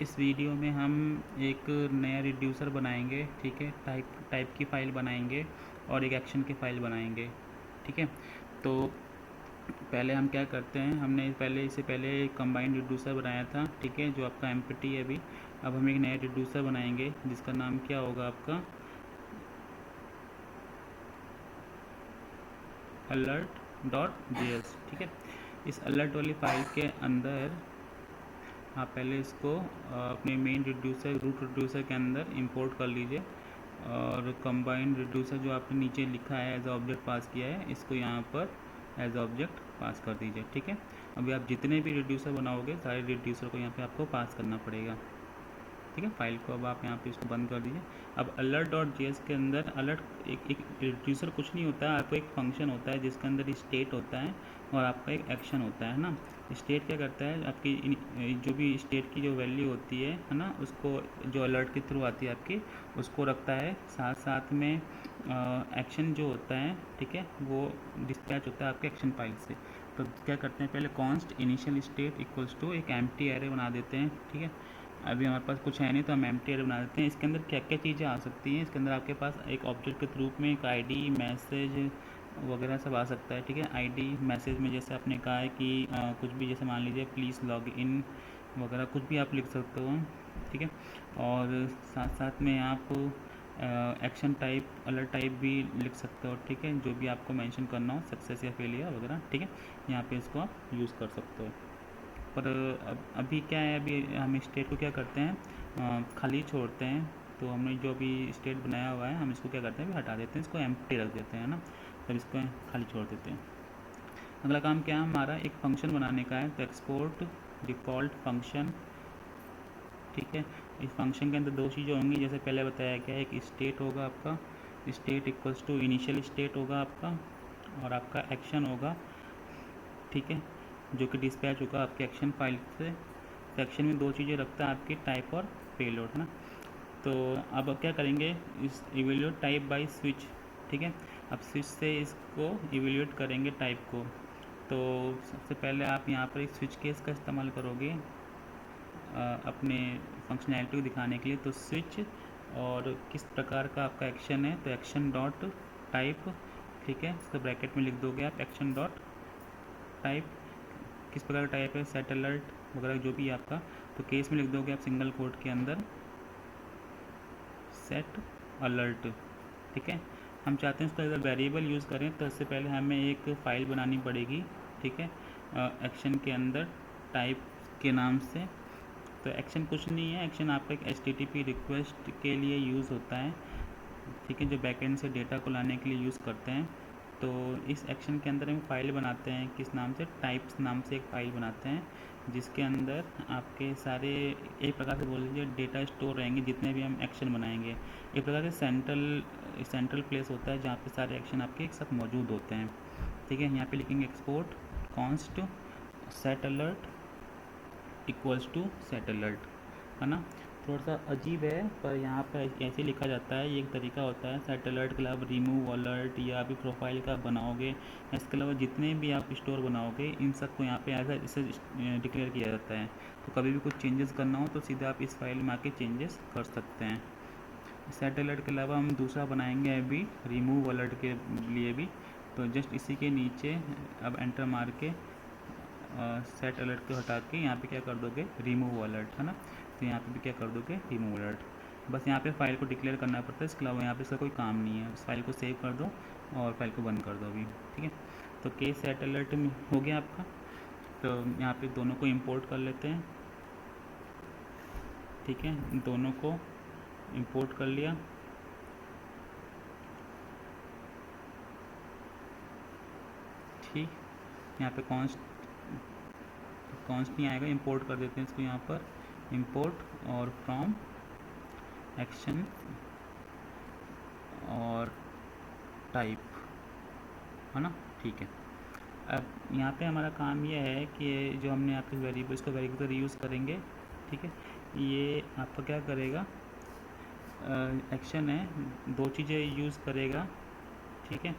इस वीडियो में हम एक नया रिड्यूसर बनाएंगे। ठीक है, टाइप की फ़ाइल बनाएंगे और एक एक्शन की फ़ाइल बनाएंगे। ठीक है, तो पहले हम क्या करते हैं, हमने इससे पहले एक कंबाइंड रिड्यूसर बनाया था। ठीक है, जो आपका एम्प्टी है अभी। अब हम एक नया रिड्यूसर बनाएंगे जिसका नाम क्या होगा आपका alert.js। ठीक है, इस अलर्ट वाली फाइल के अंदर आप पहले इसको अपने मेन रिड्यूसर रूट रिड्यूसर के अंदर इंपोर्ट कर लीजिए और कंबाइंड रिड्यूसर जो आपने नीचे लिखा है एज ऑब्जेक्ट पास किया है, इसको यहाँ पर एज ऑब्जेक्ट पास कर दीजिए। ठीक है, अभी आप जितने भी रिड्यूसर बनाओगे सारे रिड्यूसर को यहाँ पे आपको पास करना पड़ेगा। ठीक है, फाइल को अब आप यहाँ पे इसको बंद कर दीजिए। अब alert.js के अंदर अलर्ट एक रिड्यूसर कुछ नहीं होता है, आपको एक फंक्शन होता है जिसके अंदर स्टेट होता है और आपका एक एक्शन होता है ना। स्टेट क्या करता है, आपकी जो भी स्टेट की जो वैल्यू होती है ना, उसको जो अलर्ट के थ्रू आती है आपकी, उसको रखता है। साथ साथ में एक्शन जो होता है, ठीक है, वो डिस्पैच होता है आपके एक्शन फाइल से। तो क्या करते हैं, पहले const initial state equals to एक एम्प्टी एरे बना देते हैं। ठीक है, अभी हमारे पास कुछ है नहीं तो हम एम्प्टी एरे बना देते हैं। इसके अंदर क्या क्या चीज़ें आ सकती हैं, इसके अंदर आपके पास एक ऑब्जेक्ट के रूप में एक आईडी मैसेज वगैरह सब आ सकता है। ठीक है, आईडी मैसेज में जैसे आपने कहा है कि कुछ भी, जैसे मान लीजिए प्लीज़ लॉग इन वगैरह, कुछ भी आप लिख सकते हो। ठीक है, और साथ साथ में आप एक्शन टाइप अलर्ट टाइप भी लिख सकते हो। ठीक है, जो भी आपको मेंशन करना हो, सक्सेस या फेलियर वगैरह। ठीक है, यहाँ पे इसको आप यूज़ कर सकते हो। पर अभी क्या है, अभी हम स्टेट को क्या करते हैं, खाली छोड़ते हैं। तो हमने जो भी स्टेट बनाया हुआ है हम इसको क्या करते हैं, अभी हटा देते हैं, इसको एम्प्टी रख देते हैं ना। तब इसको खाली छोड़ देते हैं। अगला काम क्या है हमारा, एक फंक्शन बनाने का है। तो एक्सपोर्ट डिफ़ॉल्ट फंक्शन। ठीक है, इस फंक्शन के अंदर दो चीज़ें होंगी, जैसे पहले बताया गया है। एक स्टेट होगा आपका, state equals to initial state होगा आपका, और आपका एक्शन होगा। ठीक है, जो कि डिस्पैच होगा आपके एक्शन फाइल से। तो एक्शन में दो चीज़ें रखता है आपकी, टाइप और पेलोड, है ना। तो अब क्या करेंगे, इस इवेल्यूट टाइप बाय स्विच। ठीक है, अब स्विच से इसको इवेल्यूट करेंगे टाइप को। तो सबसे पहले आप यहाँ पर एक स्विच केस का इस्तेमाल करोगे अपने फंक्शनैलिटी को दिखाने के लिए। तो स्विच और किस प्रकार का आपका एक्शन है, तो एक्शन डॉट टाइप। ठीक है, इसको ब्रैकेट में लिख दोगे आप, एक्शन डॉट टाइप किस प्रकार का टाइप है, सेट अलर्ट वगैरह जो भी आपका। तो केस में लिख दोगे आप सिंगल कोट के अंदर सेट अलर्ट। ठीक है, हम चाहते हैं इसको अगर वेरिएबल यूज़ करें तो इससे पहले हमें एक फ़ाइल बनानी पड़ेगी। ठीक है, एक्शन के अंदर टाइप के नाम से। तो एक्शन कुछ नहीं है, एक्शन आपका एक HTTP रिक्वेस्ट के लिए यूज़ होता है। ठीक है, जो बैकएंड से डेटा को लाने के लिए यूज़ करते हैं। तो इस एक्शन के अंदर हम फाइल बनाते हैं, किस नाम से, टाइप्स नाम से एक फ़ाइल बनाते हैं, जिसके अंदर आपके सारे एक प्रकार से बोल लीजिए डेटा स्टोर रहेंगे। जितने भी हम एक्शन बनाएंगे, एक प्रकार से सेंट्रल प्लेस होता है जहाँ पे सारे एक्शन आपके एक साथ मौजूद होते हैं। ठीक है, यहाँ पे लिखेंगे export const set alert equals to set alert, है ना। थोड़ा सा अजीब है पर यहाँ पर ऐसे लिखा जाता है, ये एक तरीका होता है। सेट अलर्ट के अलावा रिमूव अलर्ट या अभी प्रोफाइल का बनाओगे, इसके अलावा जितने भी आप स्टोर बनाओगे इन सबको यहाँ पे ऐसा इसे डिक्लेयर किया जाता है। तो कभी भी कुछ चेंजेस करना हो तो सीधे आप इस फाइल में आके चेंजेस कर सकते हैं। सेट अलर्ट के अलावा हम दूसरा बनाएंगे अभी रिमूव अलर्ट के लिए भी। तो जस्ट इसी के नीचे अब एंटर मार के सेट अलर्ट को हटा के यहाँ पे क्या कर दोगे, रिमूव अलर्ट, है ना। तो यहाँ पे भी क्या कर दोगे, रिमूव अलर्ट। बस यहाँ पे फाइल को डिक्लेयर करना पड़ता है, इसके अलावा यहाँ पे इसका कोई काम नहीं है। इस फाइल को सेव कर दो और फाइल को बंद कर दो अभी। ठीक है, तो केस सेट अलर्ट हो गया आपका। तो यहाँ पे दोनों को इंपोर्ट कर लेते हैं। ठीक है, दोनों को इंपोर्ट कर लिया। ठीक, यहाँ पे कॉन्स्ट नहीं आएगा, इंपोर्ट कर देते हैं इसको यहाँ पर, इंपोर्ट और फ्रॉम एक्शन और टाइप, है ना। ठीक है, अब यहाँ पे हमारा काम ये है कि जो हमने आपके वेरिएबल, इसको वेरिएबल यूज़ करेंगे। ठीक है, ये आपका क्या करेगा, एक्शन है, दो चीज़ें यूज़ करेगा। ठीक है,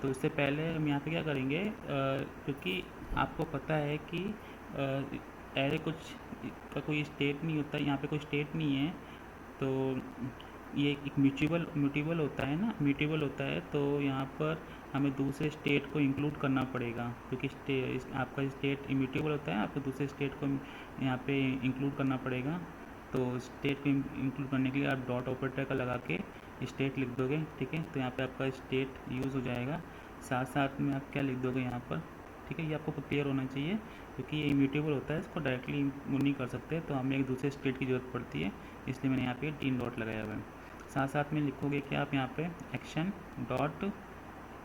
तो इससे पहले हम यहाँ पे क्या करेंगे, क्योंकि आपको पता है कि एरे कुछ का कोई स्टेट नहीं होता, यहाँ पे कोई स्टेट नहीं है, तो ये एक म्यूटेबल होता है ना, म्यूटेबल होता है, तो यहाँ पर हमें दूसरे स्टेट को इंक्लूड करना पड़ेगा, क्योंकि आपका स्टेट इम्यूटेबल होता है, आपको दूसरे स्टेट को यहाँ पे इंक्लूड करना पड़ेगा। तो स्टेट को इंक्लूड करने के लिए आप डॉट ऑपरेटर का लगा के स्टेट लिख दोगे, ठीक है। तो यहाँ पे आपका स्टेट यूज़ हो जाएगा, साथ साथ में आप क्या लिख दोगे यहाँ पर, ठीक है। ये आपको क्लियर होना चाहिए, क्योंकि ये इम्यूटेबल होता है, इसको डायरेक्टली वो नहीं कर सकते, तो हमें एक दूसरे स्टेट की ज़रूरत पड़ती है, इसलिए मैंने यहाँ पे 3 डॉट लगाया हुआ है। साथ साथ में लिखोगे कि आप यहाँ पे एक्शन डॉट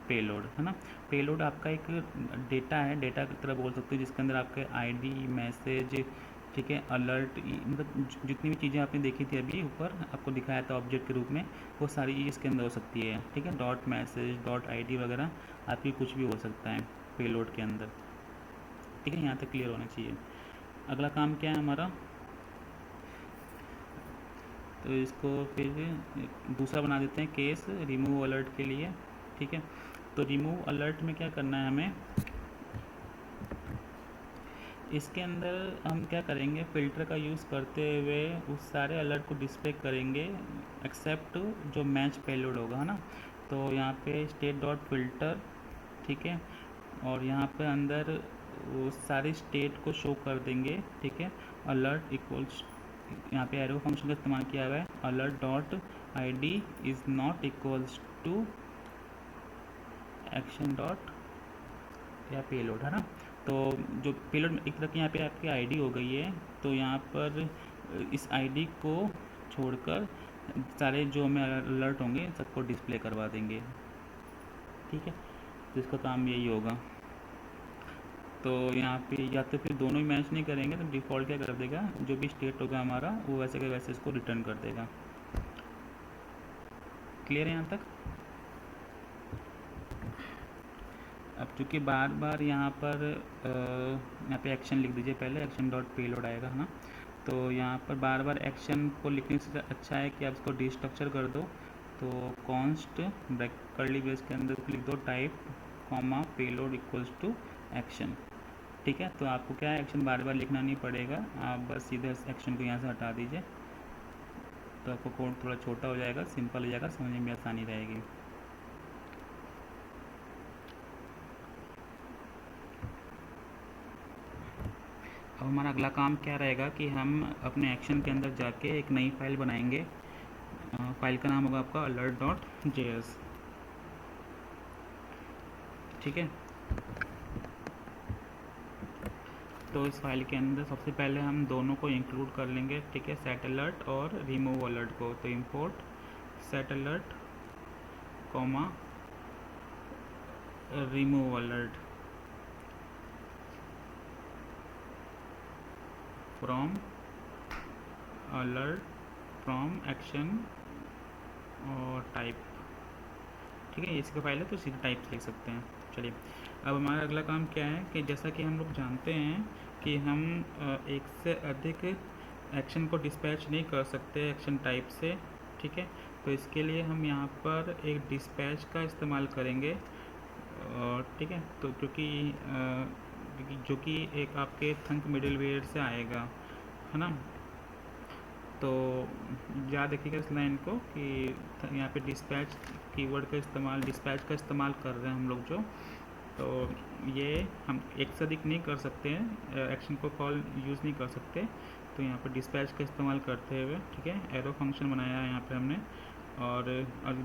पेलोड, है ना। पेलोड आपका एक डेटा है, डेटा की तरह बोल सकते हो, जिसके अंदर आपके आईडी, मैसेज, ठीक है, अलर्ट, मतलब जितनी भी चीज़ें आपने देखी थी अभी ऊपर आपको दिखाया था ऑब्जेक्ट के रूप में, वो सारी चीज़ इसके अंदर हो सकती है, ठीक है। डॉट मैसेज, डॉट आईडी वगैरह आपकी कुछ भी हो सकता है पेलोड के अंदर, ठीक है। यहाँ तक क्लियर होना चाहिए। अगला काम क्या है हमारा, तो इसको फिर दूसरा बना देते हैं केस रिमूव अलर्ट के लिए, ठीक है। तो रिमूव अलर्ट में क्या करना है हमें, इसके अंदर हम क्या करेंगे, फ़िल्टर का यूज़ करते हुए उस सारे अलर्ट को डिस्प्ले करेंगे एक्सेप्ट जो मैच पेलोड होगा, है ना। तो यहाँ पे स्टेट डॉट फिल्टर, ठीक है, और यहाँ पे अंदर वो सारे स्टेट को शो कर देंगे, ठीक है। अलर्ट इक्वल्स, यहाँ पे एरो फंक्शन का इस्तेमाल किया हुआ है, alert dot I D is not equals to action dot या पेलोड, है ना। तो जो पेलोड एक तरह की यहाँ पे आपकी आईडी हो गई है, तो यहाँ पर इस आईडी को छोड़कर सारे जो हमें अलर्ट होंगे सबको डिस्प्ले करवा देंगे, ठीक है। तो इसका काम यही होगा। तो यहाँ पे या तो फिर दोनों ही मैच नहीं करेंगे तो डिफ़ॉल्ट क्या कर देगा, जो भी स्टेट होगा हमारा वो वैसे के वैसे इसको रिटर्न कर देगा। क्लियर है यहाँ तक। अब चूँकि बार बार यहाँ पर यहाँ पे एक्शन लिख दीजिए, पहले एक्शन डॉट पेलोड आएगा, है ना। तो यहाँ पर बार बार एक्शन को लिखने से अच्छा है कि आप इसको डिस्ट्रक्चर कर दो, तो कॉन्स्ट ब्रैक कर्ली ब्रेस के अंदर लिख दो type comma payload equals to action, ठीक है। तो आपको क्या है, एक्शन बार बार लिखना नहीं पड़ेगा, आप बस सीधे एक्शन को यहाँ से हटा दीजिए, तो आपको कोड थोड़ा छोटा हो जाएगा, सिंपल हो जाएगा, समझने में आसानी रहेगी। अब हमारा अगला काम क्या रहेगा कि हम अपने एक्शन के अंदर जाके एक नई फाइल बनाएंगे, फाइल का नाम होगा आपका अलर्ट डॉट जेएस, ठीक है। तो इस फाइल के अंदर सबसे पहले हम दोनों को इंक्लूड कर लेंगे, ठीक है, सेट अलर्ट और रिमूव अलर्ट को। तो import set alert comma remove alert from alert from action और टाइप, ठीक है। इसका फाइल है तो सीधे टाइप से लिख सकते हैं। चलिए, अब हमारा अगला काम क्या है कि जैसा कि हम लोग जानते हैं कि हम एक से अधिक एक्शन को डिस्पैच नहीं कर सकते एक्शन टाइप से, ठीक है। तो इसके लिए हम यहाँ पर एक डिस्पैच का इस्तेमाल करेंगे, ठीक है। तो क्योंकि जो कि एक आपके थंक मिडिलवेयर से आएगा, है ना। तो याद रखिएगा इस लाइन को कि यहाँ पे डिस्पैच कीवर्ड का इस्तेमाल, डिस्पैच का इस्तेमाल कर रहे हैं हम लोग जो, तो ये हम एक से अधिक नहीं कर सकते हैं, एक्शन को कॉल यूज़ नहीं कर सकते, तो यहाँ पर डिस्पैच का इस्तेमाल करते हुए, ठीक है, एरो फंक्शन बनाया है यहाँ पे हमने। और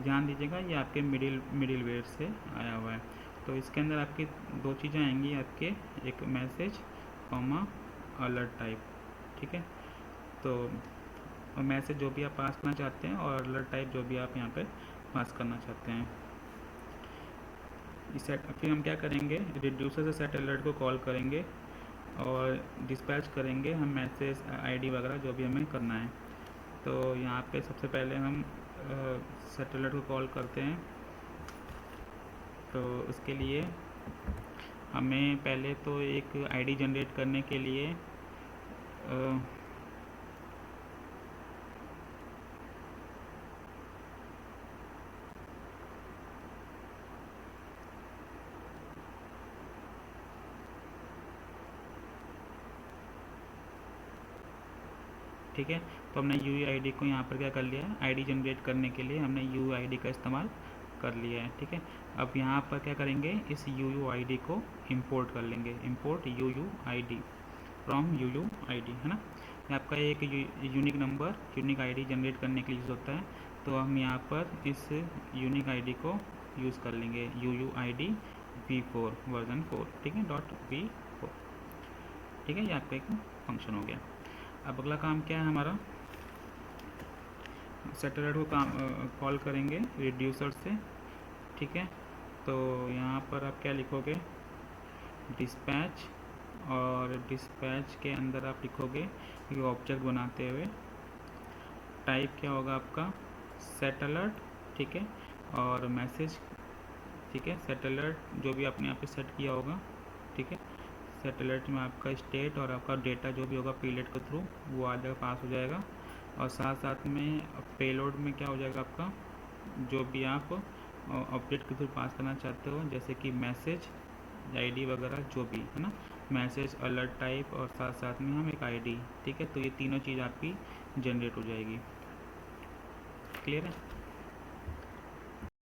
ध्यान दीजिएगा ये आपके मिडिलवेयर से आया हुआ है। तो इसके अंदर आपकी दो चीज़ें आएंगी आपके, एक मैसेज कॉमा अलर्ट टाइप, ठीक है। तो मैसेज जो भी आप पास करना चाहते हैं और अलर्ट टाइप जो भी आप यहाँ पे पास करना चाहते हैं। इस सेट फिर हम क्या करेंगे, रिड्यूसर से सेट अलर्ट को कॉल करेंगे और डिस्पैच करेंगे हम मैसेज आईडी वगैरह जो भी हमें करना है। तो यहाँ पे सबसे पहले हम सेट अलर्ट को कॉल करते हैं। तो उसके लिए हमें पहले तो एक आईडी जनरेट करने के लिए ठीक है। तो हमने यू आई डी को यहाँ पर क्या कर लिया है, आई डी जनरेट करने के लिए हमने यू आई डी का इस्तेमाल कर लिया है। ठीक है, अब यहाँ पर क्या करेंगे, इस यू आई डी को इंपोर्ट कर लेंगे, import you I D from you I D, है ना। ये आपका एक unique number, unique I D generate करने के लिए यूज़ होता है। तो हम यहाँ पर इस यूनिक आई डी को यूज़ कर लेंगे, you I D v4 version 4, ठीक है, .v4। ठीक है, ये आपका एक फंक्शन हो गया। अब अगला काम क्या है हमारा, सैटेलाइट को काम कॉल करेंगे रिड्यूसर से। ठीक है, तो यहाँ पर आप क्या लिखोगे, डिस्पैच, और डिस्पैच के अंदर आप लिखोगे ये ऑब्जेक्ट बनाते हुए टाइप क्या होगा आपका, सैटेलाइट। ठीक है, और मैसेज, ठीक है, सैटेलाइट जो भी आपने यहाँ पे सेट किया होगा। ठीक है, सैटेलाइट में आपका स्टेट और आपका डेटा जो भी होगा पीलेट के थ्रू वो आ जाएगा, पास हो जाएगा। और साथ साथ में पेलोड में क्या हो जाएगा आपका, जो भी आप अपडेट के थ्रू पास करना चाहते हो, जैसे कि मैसेज, आईडी वगैरह जो भी है ना, मैसेज, अलर्ट टाइप, और साथ साथ में हम एक आईडी। ठीक है, तो ये तीनों चीज़ आपकी जनरेट हो जाएगी। क्लियर है।